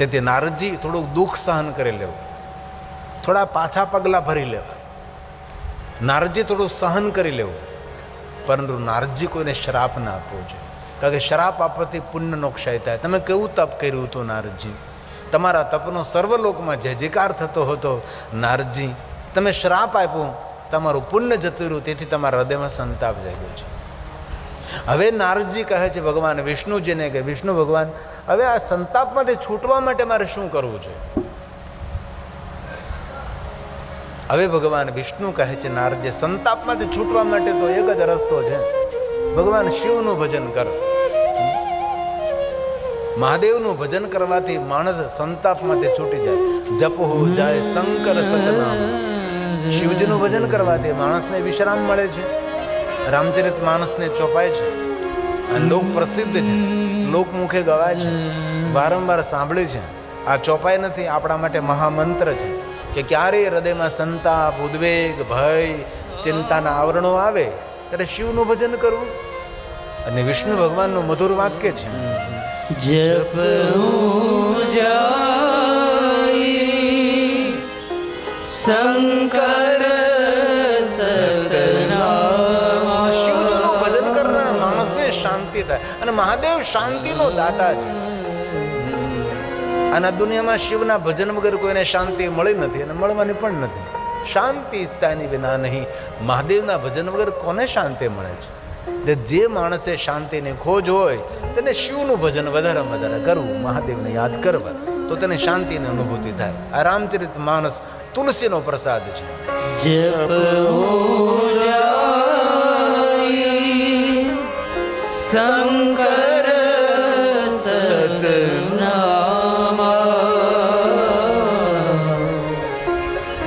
તેથી નારદજી થોડુંક દુઃખ સહન કરી લેવું, થોડા પાછા પગલાં ભરી લેવા, નારદજી થોડું સહન કરી લેવું. પરંતુ નારદજી કોઈને શ્રાપ ના આપવો જોઈએ, કારણ કે શ્રાપ આપવાથી પુણ્યનો ક્ષય થાય. તમે કેવું તપ કર્યું હતું નારદજી? તમારા તપનો સર્વલોકમાં જય જયકાર થતો હતો. નારદજી, તમે શ્રાપ આપ્યો, તમારું પુણ્ય જતું રહ્યું, તેથી તમારા હૃદયમાં સંતાપ જાગ્યો છે. હવે નારદજી કહે છે ભગવાન વિષ્ણુજીને કે વિષ્ણુ ભગવાન, હવે આ સંતાપમાંથી છૂટવા માટે મારે શું કરવું જોઈએ? હવે ભગવાન વિષ્ણુ કહે છે નારદજી, સંતાપમાંથી છૂટવા માટે તો એક જ રસ્તો છે, ભગવાન શિવનું ભજન કરો. મહાદેવનું ભજન કરવાથી માણસ સંતાપમાંથી છૂટી જાય. જપ હો જાય શંકર સતનામ. શિવજીનું ભજન કરવાથી માણસને વિશ્રામ મળે છે. રામચરિત માનસને ચોપાય છે અને લોક પ્રસિદ્ધ છે, લોકમુખે ગવાય છે, વારંવાર સાંભળે છે. આ ચોપાય નથી, આપણા માટે મહામંત્ર છે કે ક્યારેય હૃદયમાં સંતાપ, ઉદ્વેગ, ભય, ચિંતાના આવરણો આવે ત્યારે શિવનું ભજન કરવું. અને વિષ્ણુ ભગવાનનું મધુર વાક્ય છે, જપ શંકર સતનામ. શિવજીનું ભજન કરનાર માણસને શાંતિ થાય. અને મહાદેવ શાંતિનો દાતા છે. અને આ દુનિયામાં શિવના ભજન વગર કોઈને શાંતિ મળી નથી અને મળવાની પણ નથી. શાંતિ સ્થાની વિના નહીં. મહાદેવના ભજન વગર કોને શાંતિ મળે છે? જે માણસે શાંતિની ખોજ હોય તેને શિવનું ભજન વધારે કરવું, મહાદેવને યાદ કરવા, તો તેને શાંતિની અનુભૂતિ થાય. આ રામચરિત માનસ તુલસીનો પ્રસાદ છે. જપ શંકર સતનામ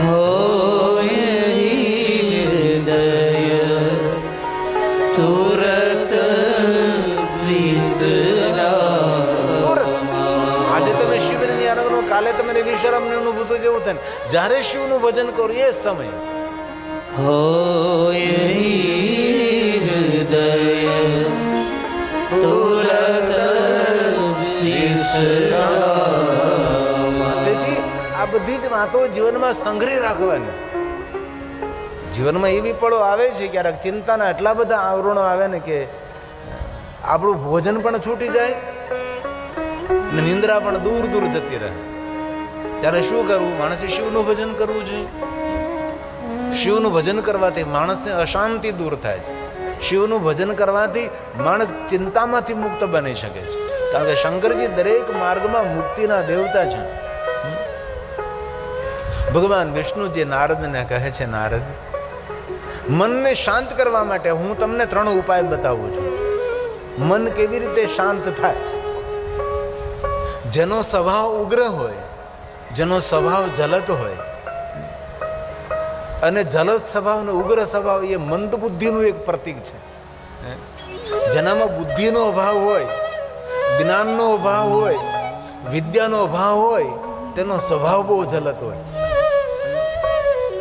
હોય હૃદય તુરત આજે તમે શિવની આનંદનો, કાલે તમને વિશ્રામની અનુભૂતિ જેવું થાય. જ્યારે શિવનું ભજન કરો એ સમય હોય હૃદય તુરત વિશ્રામ. તેથી આ બધી જ વાતો જીવનમાં સંગ્રહી રાખવાની. જીવનમાં એવી પળો આવે છે ક્યારેક ચિંતાના એટલા બધા આવરણો આવે ને કે આપણું ભોજન પણ છૂટી જાય અને નિંદ્રા પણ દૂર દૂર જતી રહે. ત્યારે શું કરવું? માણસે શિવનું ભજન કરવું જોઈએ. શિવનું ભજન કરવાથી માણસને અશાંતિ દૂર થાય છે. શિવનું ભજન કરવાથી માણસ ચિંતામાંથી મુક્ત બની શકે છે. કારણ કે શંકરજી દરેક માર્ગમાં મુક્તિના દેવતા છે. ભગવાન વિષ્ણુજી નારદને કહે છે, નારદ, મનને શાંત કરવા માટે હું તમને 3 ઉપાય બતાવું છું. મન કેવી રીતે શાંત થાય? જેનો સ્વભાવ ઉગ્ર હોય, જેનો સ્વભાવ જલત હોય, અને જલત સ્વભાવ અને ઉગ્ર સ્વભાવ એ મંદ બુદ્ધિનું એક પ્રતીક છે. જેનામાં બુદ્ધિનો અભાવ હોય, જ્ઞાનનો અભાવ હોય, વિદ્યાનો અભાવ હોય, તેનો સ્વભાવ બહુ જલત હોય,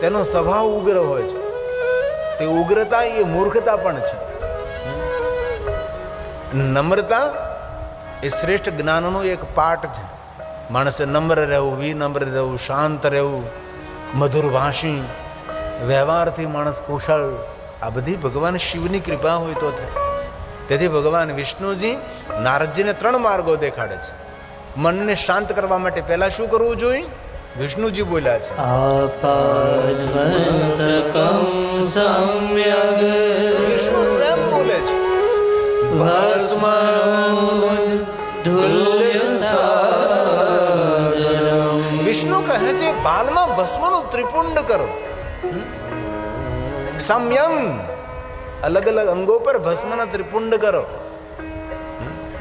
તેનો સ્વભાવ ઉગ્ર હોય છે. તે ઉગ્રતા એ મૂર્ખતા પણ છે. નમ્રતા એ શ્રેષ્ઠ જ્ઞાનનો એક પાઠ છે. માણસે નમ્ર રહેવું, વિનમ્ર રહેવું, શાંત રહેવું, મધુર ભાષી, વ્યવહારથી માણસ કુશળ, આ બધી ભગવાન શિવની કૃપા હોય તો થાય. તેથી ભગવાન વિષ્ણુજી નારદજીને 3 માર્ગો દેખાડે છે. મનને શાંત કરવા માટે પહેલા શું કરવું જોઈએ? વિષ્ણુજી બોલ્યા છે, આપાદમસ્તકં સમ્યગ. વિષ્ણુ સ્વયં બોલે છે, વિષ્ણુ કહે છે બાલમાં ભસ્મનું ત્રિપુંડ કરો. સંયમ, અલગ અલગ અંગો પર ભસ્મના ત્રિપુંડ કરો.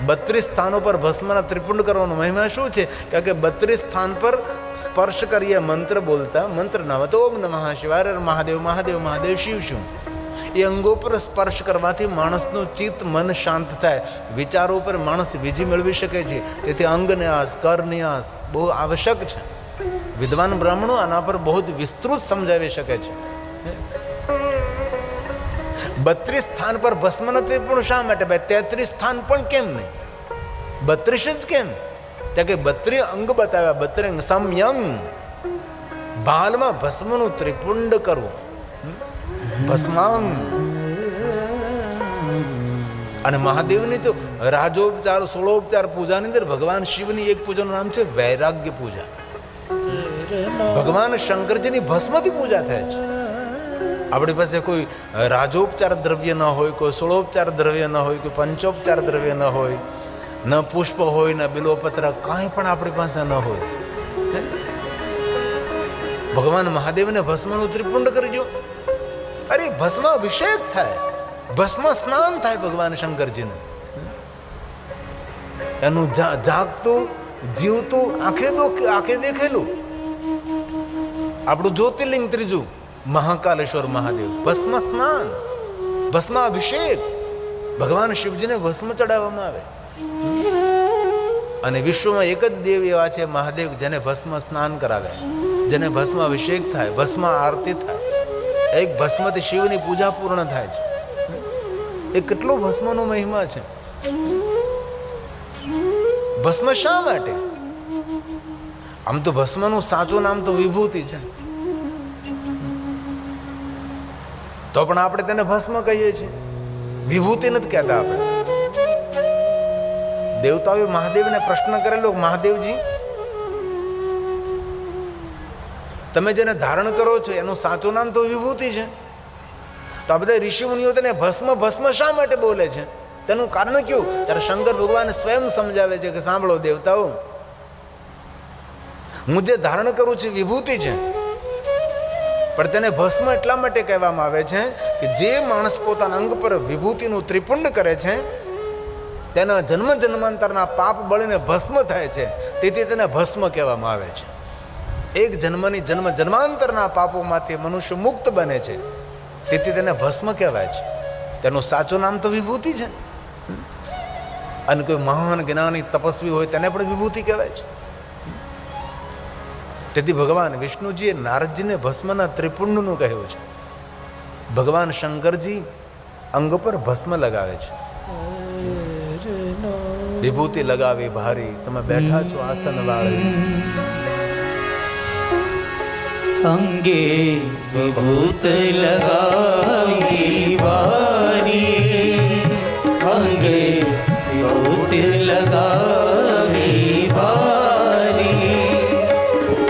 32 સ્થાનો પર ભસ્મના ત્રિપુંડ કરવાનો મહિમા શું છે? કારણ કે 32 સ્થાન પર સ્પર્શ કરીએ મંત્ર બોલતા, મંત્ર નામ તો ઓમ નમઃ શિવાય, મહાદેવ મહાદેવ મહાદેવ શિવ શું. એ અંગો પર સ્પર્શ કરવાથી માણસનું ચિત્ત, મન શાંત થાય. વિચારો પર માણસ વિજય મેળવી શકે છે. તેથી અંગ ન્યાસ, કર ન્યાસ બહુ આવશ્યક છે. વિદ્વાન બ્રાહ્મણો આના પર બહુ વિસ્તૃત સમજાવી શકે છે. 32 સ્થાન પર ભસ્મ નથી પણ શા માટે? ભાઈ 33 સ્થાન પણ કેમ નહીં? 32 જ કેમ? ત્યાં કે 32 અંગ બતાવ્યા, 32 અંગ. સમયંગ, બાલમાં ભસ્મનું ત્રિપુંડ કરવું, ભસ્માંગ. અને મહાદેવની તો રાજોપચાર 16 પૂજાની અંદર ભગવાન શિવની એક પૂજાનું નામ છે વૈરાગ્ય પૂજા. ભગવાન શંકરજીની ભસ્મથી પૂજા થાય છે. આપણી પાસે કોઈ રાજોપચાર દ્રવ્ય ન હોય, કોઈ 16 દ્રવ્ય ન હોય, કોઈ પંચોપચાર દ્રવ્ય ન હોય, ન પુષ્પ હોય, ન બિલોપત્ર, કાંઈ પણ આપણી પાસે ન હોય. ભગવાન મહાદેવને ભસ્મનું ત્રિપુંડ કરજો. અરે ભસ્મ અભિષેક થાય, ભસ્મ સ્નાન થાય ભગવાન શંકરજીનું. એનું જાગતું જીવતું આંખે દેખેલું આપણું જ્યોતિર્લિંગ ત્રીજું મહાકાલેશ્વર મહાદેવ. ભસ્મ સ્નાન, ભસ્મ અભિષેક, ભગવાન શિવજીને ભસ્મ ચડાવવામાં આવે. અને વિશ્વમાં એક જ દેવ એવા છે મહાદેવ જેને ભસ્મ સ્નાન કરાવે, જેને ભસ્મ અભિષેક થાય, ભસ્મ આરતી થાય. એક ભસ્મથી શિવની પૂજા પૂર્ણ થાય છે. એ કેટલો ભસ્મનો મહિમા છે. ભસ્મ શા માટે? આમ તો ભસ્મનું સાચું નામ તો વિભૂતિ છે, તો પણ આપણે તેને ભસ્મ કહીએ છીએ, વિભૂતિ નથી કહેતા આપણે. દેવતાઓએ મહાદેવને પ્રશ્ન કરેલો, મહાદેવજી તમે જેને ધારણ કરો છો એનું સાચું નામ તો વિભૂતિ છે, તો આ બધા ઋષિ મુનિઓ તેને ભસ્મ ભસ્મ શા માટે બોલે છે? તેનું કારણ કયું? ત્યારે શંકર ભગવાન સ્વયં સમજાવે છે કે સાંભળો દેવતાઓ, હું જે ધારણ કરું છું વિભૂતિ છે, પણ તેને ભસ્મ એટલા માટે કહેવામાં આવે છે કે જે માણસ પોતાના અંગ પર વિભૂતિનું ત્રિપુંડ કરે છે તેના જન્મ જન્માંતરના પાપ બળીને ભસ્મ થાય છે, તેથી તેને ભસ્મ કહેવામાં આવે છે. એક જન્મની જન્માંતરના પાપોમાંથી મનુષ્ય મુક્ત બને છે, તેથી તેને ભસ્મ કહેવાય છે. તેનું સાચું નામ તો વિભૂતિ છે. અને કોઈ મહાન જ્ઞાની તપસ્વી હોય તેને પણ વિભૂતિ કહેવાય છે. તેથી ભગવાન વિષ્ણુજીએ નારદજીને ભસ્મના ત્રિપુંડનું કહ્યું છે. ભગવાન શંકરજી અંગ પર ભસ્મ લગાવે છે, વિભૂતિ લગાવી ભારી. તમે બેઠા છો આસન વાળી, અંગે વિભૂત લગાવી વારી, અંગે વિભૂત લગાવી વારી,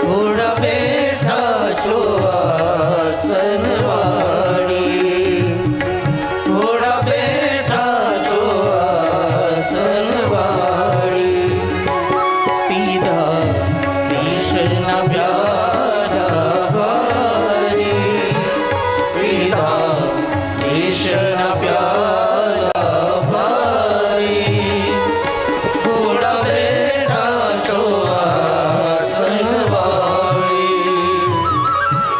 થોડા બેઠા છો આસન વાળી, થોડા બેઠા છો આસન વાળી, પીધા કૃષ્ણ પ્યારા વારી, પીધા કૃષ્ણ પ્યારા વારી, થોડા બેઠા છો આસન વાળી,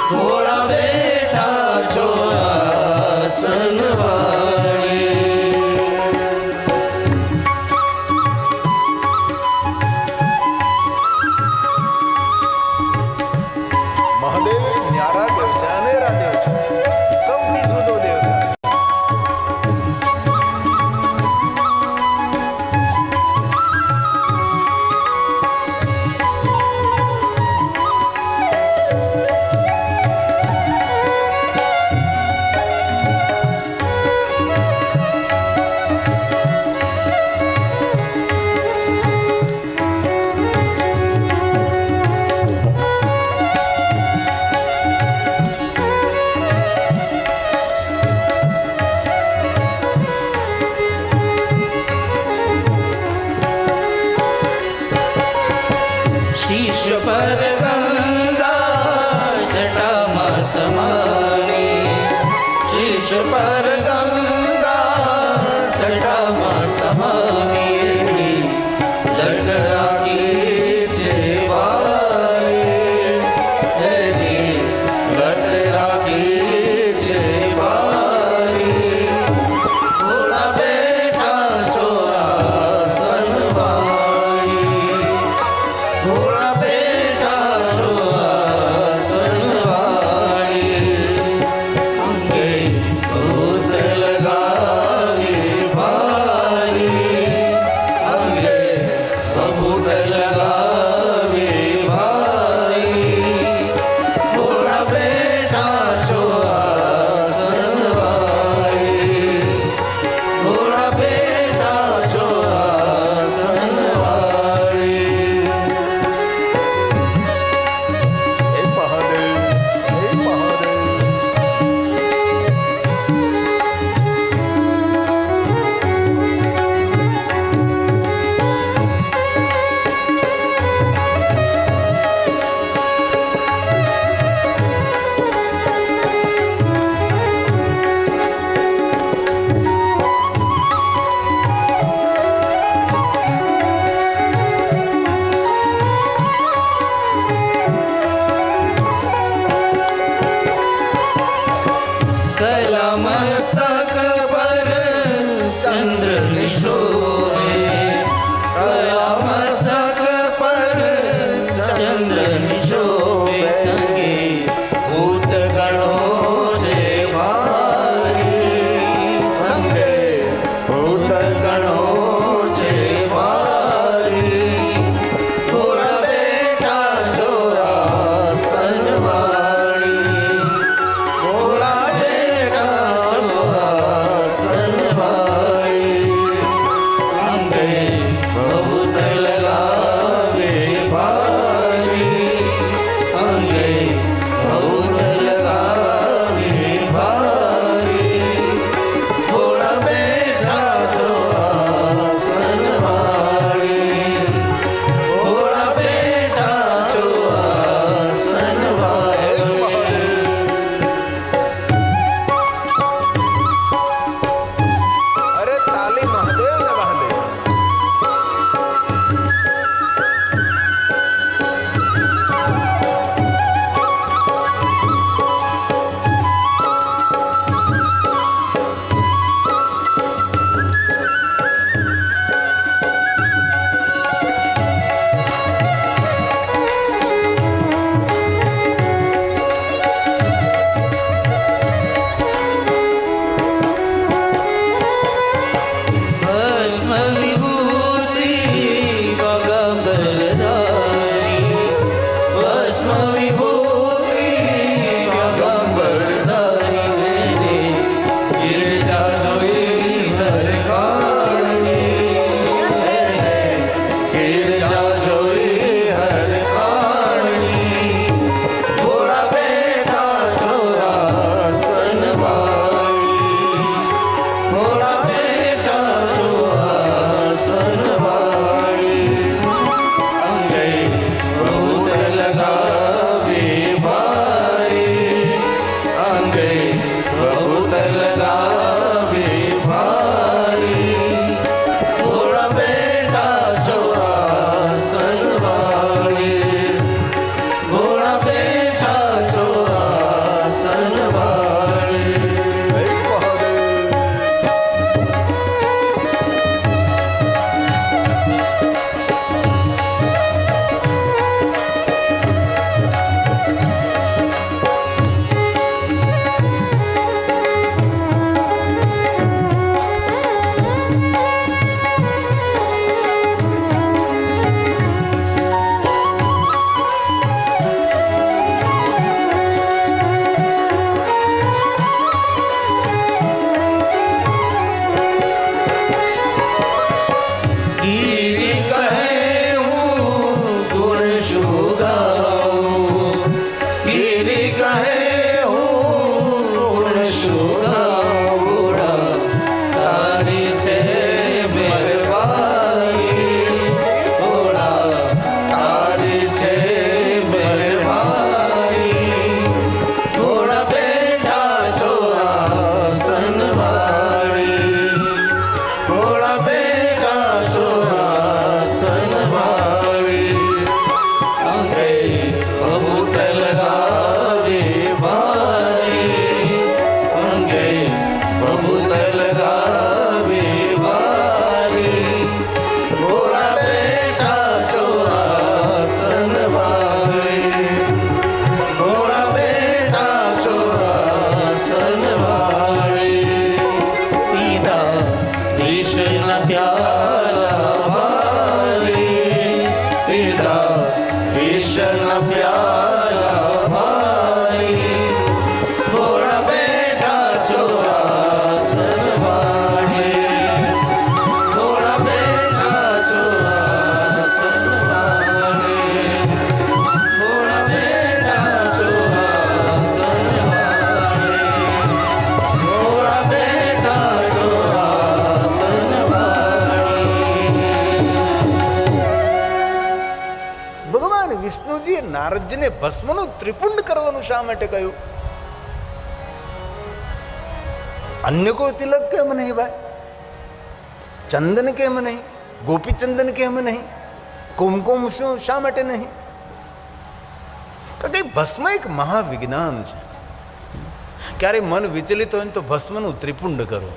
થોડા બેઠા છો આસન વાળી. મહાદેવ ન્યારા દેવ છે, અનેરા દેવ છે, સૌથી જુદો દેવ છે. શીશ પર ગંગા જટામાં સમાણી, શીશ પર ગંગા જટામાં સમાણી, લટરાકી છે વારી, એની લટરાકી છે વારી, થોડા બેઠા છો આસન વાળી, થોડા બેઠા છો આસન વાળી, અંગે ભૂત લગાવી ભારી, અંગે ભૂત લગાવી વિષન પ્યાલા ભારી ભોળા બેઠા ચોરાસન વાળે ભોળા બેઠા ચોરાસન વાળે ભોળા બેઠા ચોરાસન વાળે ભોળા બેઠા ચોરાસન ભગવાન વિષ્ણુજીએ નારદજીને ભસ્મનું ત્રિપુંડ કરવાનું શા માટે કહ્યું? અન્ય કોઈ તિલક કેમ નહીં ભાઈ? ચંદન કેમ નહીં? ગોપી ચંદન કેમ નહીં? કુમકુમ શું શા માટે નહીં? કારણ કે ભસ્મ એક મહાવિજ્ઞાન છે. ક્યારે મન વિચલિત હોય ને તો ભસ્મનું ત્રિપુંડ કરો,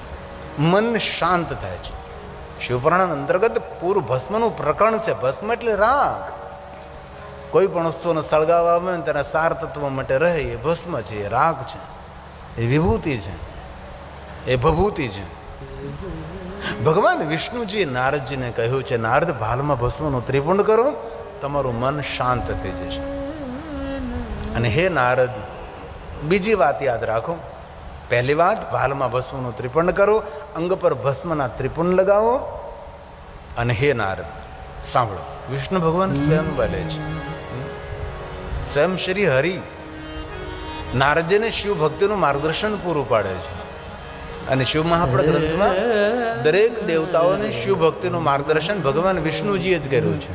મન શાંત થાય છે. શિવપુરાણ અંતર્ગત પૂરું ભસ્મનું પ્રકરણ છે. ભસ્મ એટલે રાગ. કોઈ પણ વસ્તુને સળગાવવામાં આવે ને તેના સાર તત્વ માટે રહે એ ભસ્મ છે, એ રાગ છે, એ વિભૂતિ છે, એ ભભૂતિ છે. ભગવાન વિષ્ણુજીએ નારદજીને કહ્યું છે, નારદ ભાલમાં ભસ્મનું ત્રિપુંડ કરો, તમારું મન શાંત થઈ જશે. અને હે નારદ, બીજી વાત યાદ રાખો. પહેલી વાત, ભાલમાં ભસ્મનું ત્રિપુંડ કરો, અંગ પર ભસ્મના ત્રિપુંડ લગાવો. અને હે નારદ, સાંભળો, વિષ્ણુ ભગવાન સ્વયં બોલે છે, સ્વયં શ્રી હરિ નારદજીને શિવ ભક્તિનું માર્ગદર્શન પૂરું પાડે છે. અને શિવ મહાપુર ગ્રંથમાં દરેક દેવતાઓને શિવ ભક્તિનું માર્ગદર્શન ભગવાન વિષ્ણુજીએ જ કર્યું છે.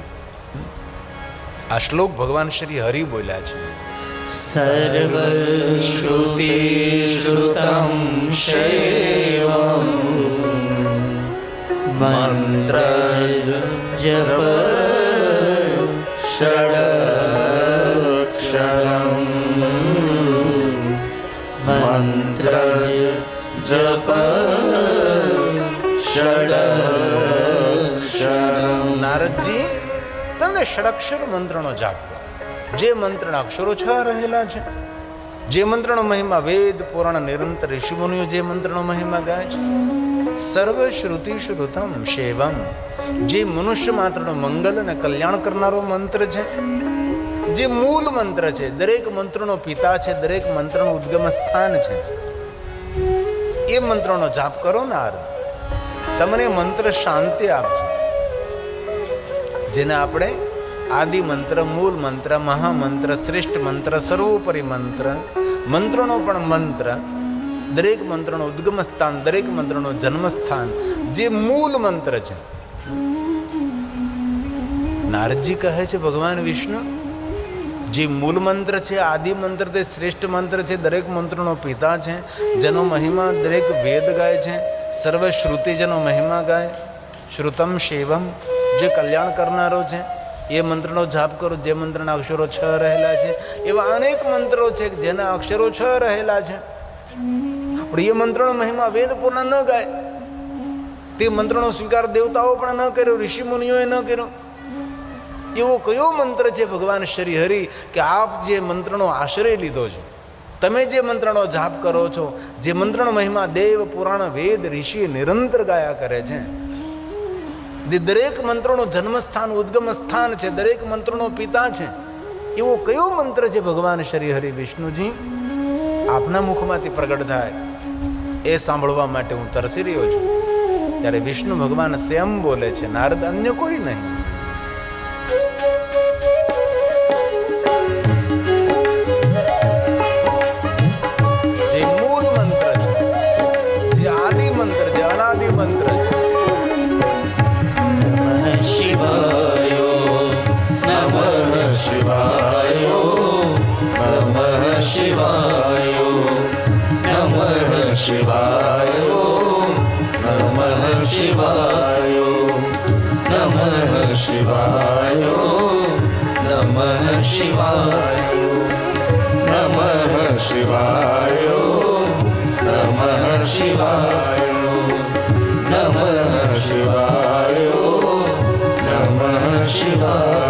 આ શ્લોક ભગવાન શ્રી હરિ બોલ્યા છે. સર્વ શ્રુતિ શ્રુતમ શૈવમ મંત્ર જપ ષડક્ષરમ મંત્ર જપ ષડક્ષરમ. નારદજી, તમને ષડક્ષર મંત્રનો જાપ કરો. જે મંત્રના અક્ષરો 6 રહેલા છે, જે મંત્રનો મહિમા વેદ પુરાણ નિરંતર ઋષિમુનિઓ જે મંત્રનો મહિમા ગાય છે. સર્વ શ્રુતિ શ્રુતમ શૈવમ, જે મનુષ્ય માત્રનો મંગલ અને કલ્યાણ કરનારો મંત્ર છે, જે મૂળ મંત્ર છે, દરેક મંત્રનો પિતા છે, દરેક મંત્રનું ઉદ્ગમ સ્થાન છે, એ મંત્રનો જાપ કરો નારદ. તમને મંત્ર શાંતિ આપશે. જેને આપણે આદિ મંત્ર, મૂળ મંત્ર, મહામંત્ર, શ્રેષ્ઠ મંત્ર, સર્વોપરી મંત્ર, મંત્રનો પણ મંત્ર, દરેક મંત્રનો ઉદ્ગમ સ્થાન, દરેક મંત્રનો જન્મસ્થાન, જે મૂળ મંત્ર છે. નારદજી કહે છે ભગવાન વિષ્ણુ, જે મૂળ મંત્ર છે, આદિ મંત્ર, તે શ્રેષ્ઠ મંત્ર છે, દરેક મંત્રનો પિતા છે, જેનો મહિમા દરેક વેદ ગાય છે, સર્વ શ્રુતિ જેનો મહિમા ગાય. શ્રુતમ શૈવમ, જે કલ્યાણ કરનારો છે, એ મંત્રનો જાપ કરો. જે મંત્રના અક્ષરો 6 રહેલા છે, એવા અનેક મંત્રો છે જેના અક્ષરો 6 રહેલા છે, પણ એ મંત્રનો મહિમા વેદ પૂર્ણ ન ગાય. તે મંત્રનો સ્વીકાર દેવતાઓ પણ ન કર્યો, ઋષિ મુનિઓએ ન કર્યો. એવો કયો મંત્ર છે ભગવાન શ્રી હરિ કે આપ જે મંત્રનો આશ્રય લીધો છે, તમે જે મંત્રનો જાપ કરો છો, જે મંત્રનો મહિમા દેવ પુરાણ વેદ ઋષિ નિરંતર ગાયા કરે છે, જે દરેક મંત્રનો જન્મસ્થાન ઉદ્ગમ સ્થાન છે, દરેક મંત્રનો પિતા છે, એવો કયો મંત્ર છે ભગવાન શ્રી હરિ વિષ્ણુજી આપના મુખમાંથી પ્રગટ થાય એ સાંભળવા માટે હું તરસી રહ્યો છું. ત્યારે વિષ્ણુ ભગવાન સ્વયં બોલે છે, નારદ, અન્ય કોઈ નહીં. જે મૂળ મંત્ર છે, જે આદિ મંત્ર, જે અનાદિ મંત્ર છે. નમઃ શિવાય નમઃ શિવાય નમઃ શિવાય નમઃ શિવાય નમઃ શિવાય નમઃ શિવાય નમઃ શિવાય નમઃ શિવાય નમઃ શિવાય નમઃ શિવાય.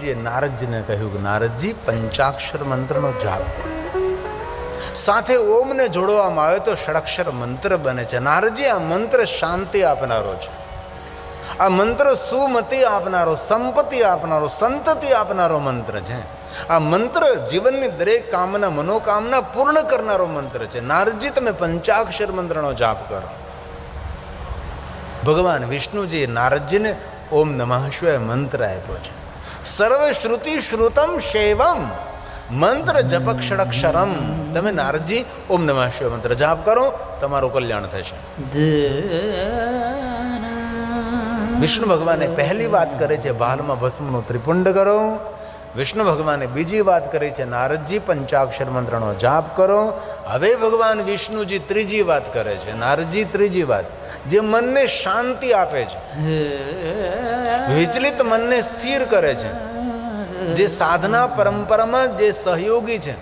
વિષ્ણુજીએ નારદજીને કહ્યું કે નારદજી પંચાક્ષર મંત્રનો જાપ કરો. સાથે ઓમને જોડવામાં આવે તો ષડક્ષર મંત્ર બને છે. નારદજી, આ મંત્ર શાંતિ આપનારો છે. આ મંત્ર સુમતિ આપનારો, સંપત્તિ આપનારો, સંતતિ આપનારો મંત્ર છે. આ મંત્ર જીવનની દરેક કામના, મનોકામના પૂર્ણ કરનારો મંત્ર છે. નારદજી, તમે પંચાક્ષર મંત્રનો જાપ કરો. ભગવાન વિષ્ણુજીએ નારદજીને ઓમ નમઃ શિવાય મંત્ર આપ્યો છે. સર્વ શ્રુતિ શ્રુતમ શૈવમ મંત્ર જપક ષડક્ષરમ. તમે નારદજી ઓમ નમઃ શિવાય મંત્ર જાપ કરો, તમારું કલ્યાણ થશે. વિષ્ણુ ભગવાને પહેલી વાત કરે છે ભાલમાં ભસ્મનું ત્રિપુંડ કરો. વિષ્ણુ ભગવાને બીજી વાત કરી છે નારદજી પંચાક્ષર મંત્રનો જાપ કરો. હવે ભગવાન વિષ્ણુજી ત્રીજી વાત કરે છે. નારદજી, ત્રીજી વાત જે મનને શાંતિ આપે છે, વિચલિત મનને સ્થિર કરે છે, જે સાધના પરંપરામાં જે સહયોગી છે,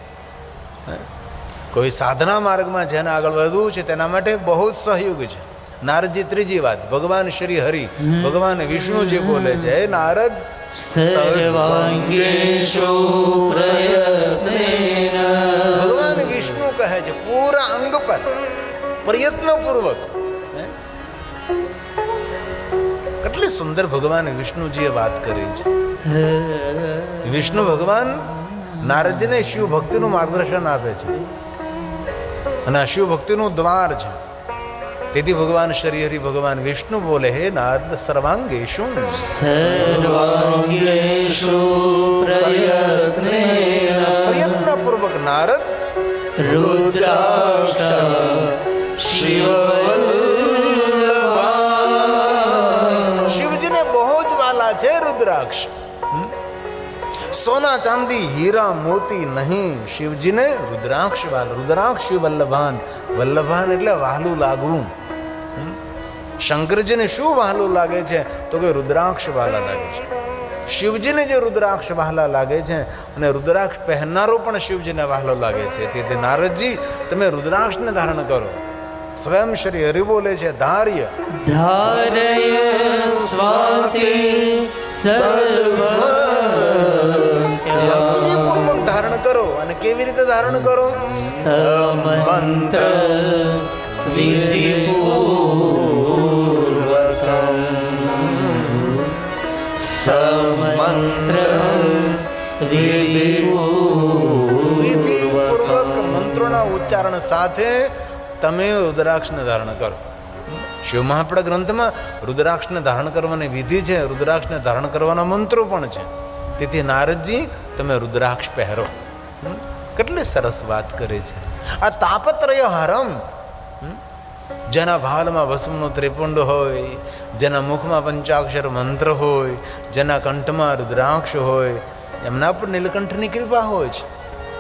કોઈ સાધના માર્ગમાં જેને આગળ વધવું છે તેના માટે બહુ જ સહયોગી છે. નારદજી ત્રીજી વાત ભગવાન શ્રી હરિ, ભગવાન વિષ્ણુજી બોલે છે, હે નારદ, સર્વાંગેષુ પ્રયત્નેન. ભગવાન વિષ્ણુ કહે છે પૂરા અંગ પર પ્રયત્નપૂર્વક. કેટલી સુંદર ભગવાન વિષ્ણુજીએ વાત કરી છે. વિષ્ણુ ભગવાન નારદજીને શિવ ભક્તિનું માર્ગદર્શન આપે છે અને આ શિવ ભક્તિનું દ્વાર છે. તેથી ભગવાન શ્રી હરિ, ભગવાન વિષ્ણુ બોલે, હે નારદ, સર્વાંગેષુ સર્વાંગેષુ પ્રયત્નેન. પ્રયત્નપૂર્વક નારદ રુદ્રાક્ષ શિવવલ્લભા. શિવજીને બહુ જ વાલા છે રુદ્રાક્ષ. સોના ચાંદી હીરા મોતી નહીં, શિવજીને રુદ્રાક્ષ વાલા. રુદ્રાક્ષ વલ્લભાન. વલ્લભાન એટલે વહાલું લાગવું. શંકરજીને શું વહાલું લાગે છે તો કે રુદ્રાક્ષ વાલા લાગે છે. શિવજીને જે રુદ્રાક્ષ વહાલા લાગે છે અને રુદ્રાક્ષ પહેરનારો પણ શિવજીને વહાલો લાગે છે. તેથી નારદજી, તમે રુદ્રાક્ષને ધારણ કરો. સ્વયં શ્રી હરિ બોલે છે, ધાર્ય ધારય સ્વાતિ સર્વ. ભક્તિપૂર્વક ધારણ કરો. અને કેવી રીતે ધારણ કરો? સમંત્ર વિધિપૂર્વકમ. સમંત્ર વિધિપૂર્વક મંત્રોના ઉચ્ચારણ સાથે તમે રુદ્રાક્ષને ધારણ કરો. શિવ મહાપડા ગ્રંથમાં રુદ્રાક્ષને ધારણ કરવાની વિધિ છે, રુદ્રાક્ષને ધારણ કરવાના મંત્રો પણ છે. તેથી નારદજી, તમે રુદ્રાક્ષ પહેરો. કેટલી સરસ વાત કરી છે. આ તાપત્રય હરમ, જેના ભાલમાં ભસ્મનું ત્રિપુંડ હોય, જેના મુખમાં પંચાક્ષર મંત્ર હોય, જેના કંઠમાં રુદ્રાક્ષ હોય, એમના પર નીલકંઠની કૃપા હોય છે.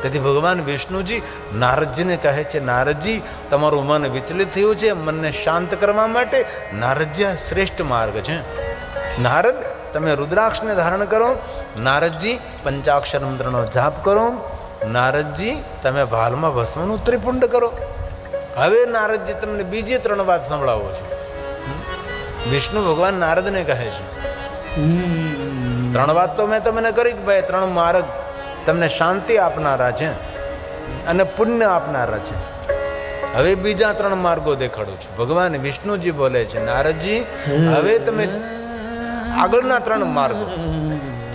તેથી ભગવાન વિષ્ણુજી નારદજીને કહે છે, નારદજી, તમારું મન વિચલિત થયું છે, મનને શાંત કરવા માટે નારદજી આ શ્રેષ્ઠ માર્ગ છે. નારદ, તમે રુદ્રાક્ષને ધારણ કરો. નારદજી, પંચાક્ષર મંત્રનો જાપ કરો. નારદજી, તમે ભાલમાં ભસ્મનું ત્રિપુંડ કરો. હવે નારદજી તમને બીજી 3 વાત સંભળાવો છો. વિષ્ણુ ભગવાન નારદને કહે છે, 3 વાત તો મેં તમને કરી કે ભાઈ 3 માર્ગ તમને શાંતિ આપનારા છે અને પુણ્ય આપનારા છે. હવે બીજા 3 માર્ગો દેખાડું છું. ભગવાન વિષ્ણુજી બોલે છે, નારદજી, હવે તમે આગળના 3 માર્ગો.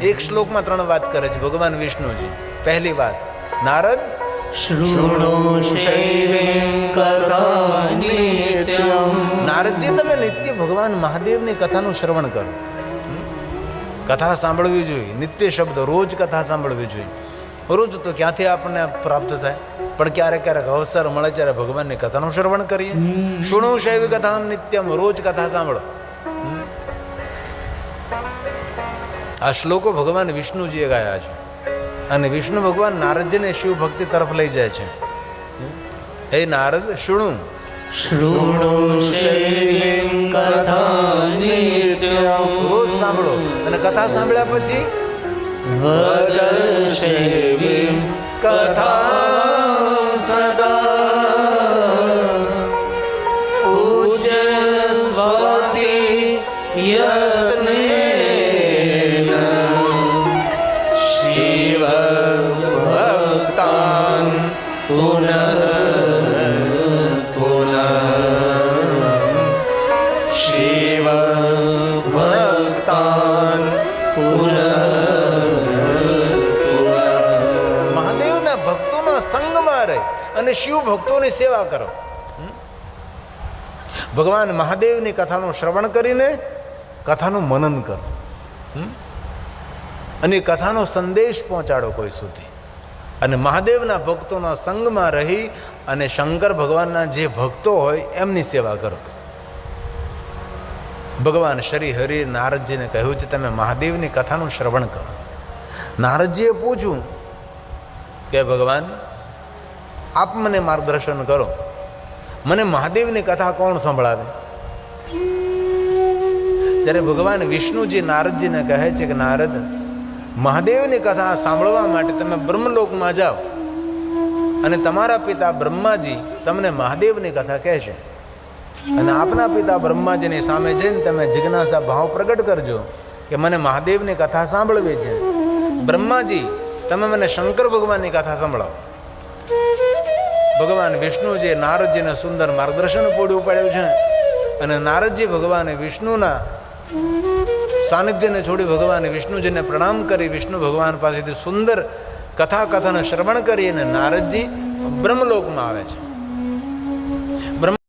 એક શ્લોકમાં 3 વાત કરે છે ભગવાન વિષ્ણુજી. પહેલી વાત, નારદ, શૃણુ શૈવીં કથા નિત્યમ. નારદજી, તમે નિત્ય ભગવાન મહાદેવની કથાનું શ્રવણ કરો. કથા સાંભળવી જોઈએ. નિત્ય શબ્દ, રોજ કથા સાંભળવી જોઈએ. રોજ તો ક્યાંથી આપણને પ્રાપ્ત થાય, પણ ક્યારેક ક્યારેક અવસર મળે ત્યારે ભગવાનની કથાનું શ્રવણ કરીએ. શૃણુ શૈવી કથા નિત્યમ, રોજ કથા સાંભળો. આ શ્લોકો ભગવાન વિષ્ણુજીએ ગાયા છે અને વિષ્ણુ ભગવાન નારદજીને શિવ ભક્તિ તરફ લઈ જાય છે. હે નારદ, શૃણુ શૈવીં કથા નિત્યમ. રોજ સાંભળો અને કથા સાંભળ્યા પછી વદ શૈવીં કથા સદા. પૂજ્ય સ્વાતિ યત્નેન અને શિવ ભક્તોની સેવા કરો. ભગવાન મહાદેવની કથાનું શ્રવણ કરીને કથાનું મનન કરો અને કથાનો સંદેશ પહોંચાડો કોઈ સુધી. અને મહાદેવના ભક્તોના સંગમાં રહી અને શંકર ભગવાનના જે ભક્તો હોય એમની સેવા કરો. ભગવાન શ્રી હરિ નારદજીને કહ્યું છે તમે મહાદેવની કથાનું શ્રવણ કરો. નારદજીએ પૂછ્યું કે ભગવાન આપ મને માર્ગદર્શન કરો, મને મહાદેવની કથા કોણ સંભળાવે? ત્યારે ભગવાન વિષ્ણુજી નારદજીને કહે છે કે નારદ, મહાદેવની કથા સાંભળવા માટે તમે બ્રહ્મલોકમાં જાઓ અને તમારા પિતા બ્રહ્માજી તમને મહાદેવની કથા કહેશે અને આપના પિતા બ્રહ્માજીની સામે જઈને તમે જિજ્ઞાસા ભાવ પ્રગટ કરજો કે મને મહાદેવની કથા સાંભળવી છે. બ્રહ્માજી તમે મને શંકર ભગવાનની કથા સંભળાવો. ભગવાન વિષ્ણુજીએ નારદજીને સુંદર માર્ગદર્શન પૂરું પાડ્યું છે અને નારદજી ભગવાન વિષ્ણુના સાનિધ્યને છોડી ભગવાન વિષ્ણુજીને પ્રણામ કરી વિષ્ણુ ભગવાન પાસેથી સુંદર કથા કથન શ્રવણ કરી અને નારદજી બ્રહ્મલોકમાં આવે છે.